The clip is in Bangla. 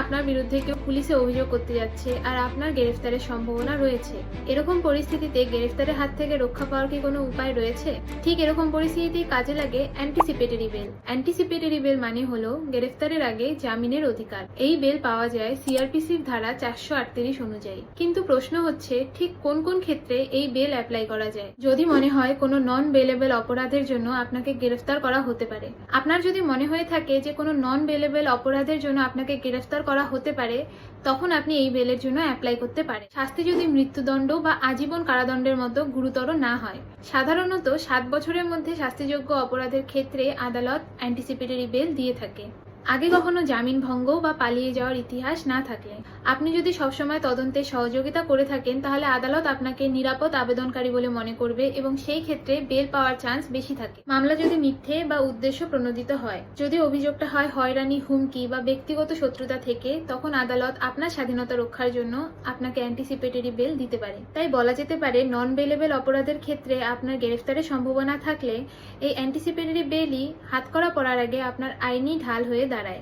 আপনার বিরুদ্ধে কেউ পুলিশে অভিযোগ করতে যাচ্ছে আর আপনার গ্রেফতারের সম্ভাবনা রয়েছে। এরকম পরিস্থিতিতে গ্রেফতারের হাত থেকে রক্ষা পাওয়ার কি কোনো উপায় রয়েছে? ঠিক এরকম পরিস্থিতিতেই কাজে লাগে অ্যান্টিসিপেটরি বেল। অ্যান্টিসিপেটরি বেল মানে হলো গ্রেফতারের আগে জামিনের অধিকার। এই বেল পাওয়া যায় সিআরপিসির ধারা 438 অনুযায়ী। কিন্তু প্রশ্ন হচ্ছে ঠিক কোন কোন ক্ষেত্রে এই বেল অ্যাপ্লাই করা যায়। যদি মনে হয় কোনো নন বেলেবল অপরাধের জন্য আপনাকে গ্রেফতার করা হতে পারে। আপনার যদি মনে হয়ে থাকে যে কোনো নন বেলেবল অপরাধের জন্য আপনাকে গ্রেফতার করা হতে পারে, তখন আপনি এই বেলের জন্য অ্যাপ্লাই করতে পারেন। শাস্তি যদি মৃত্যুদণ্ড বা আজীবন কারাদণ্ডের মতো গুরুতর না হয়। সাধারণত 7 বছরের মধ্যে শাস্তিযোগ্য অপরাধের ক্ষেত্রে আদালত অ্যান্টিসিপেটরি বেল দিয়ে থাকে। আগে কখনো জামিন ভঙ্গ বা পালিয়ে যাওয়ার ইতিহাস না থাকলে। আপনি যদি সবসময় তদন্তে সহযোগিতা করে থাকেন, তাহলে আদালত আপনাকে নিরাপদ আবেদনকারী বলে মনে করবে এবং সেই ক্ষেত্রে বেল পাওয়ার চান্স বেশি থাকে। মামলা যদি মিথ্যে বা উদ্দেশ্য প্রণোদিত হয়, যদি অভিযোগটা হয় হয়রানি, হুমকি বা ব্যক্তিগত শত্রুতা থেকে, তখন আদালত আপনার স্বাধীনতা রক্ষার জন্য আপনাকে অ্যান্টিসিপেটরি বেল দিতে পারে। তাই বলা যেতে পারে নন বেলেবল অপরাধের ক্ষেত্রে আপনার গ্রেফতারের সম্ভাবনা থাকলে এই অ্যান্টিসিপেটরি বেলই হাতকড়া পড়ার আগে আপনার আইনি ঢাল হয়ে দাঁড়ায়।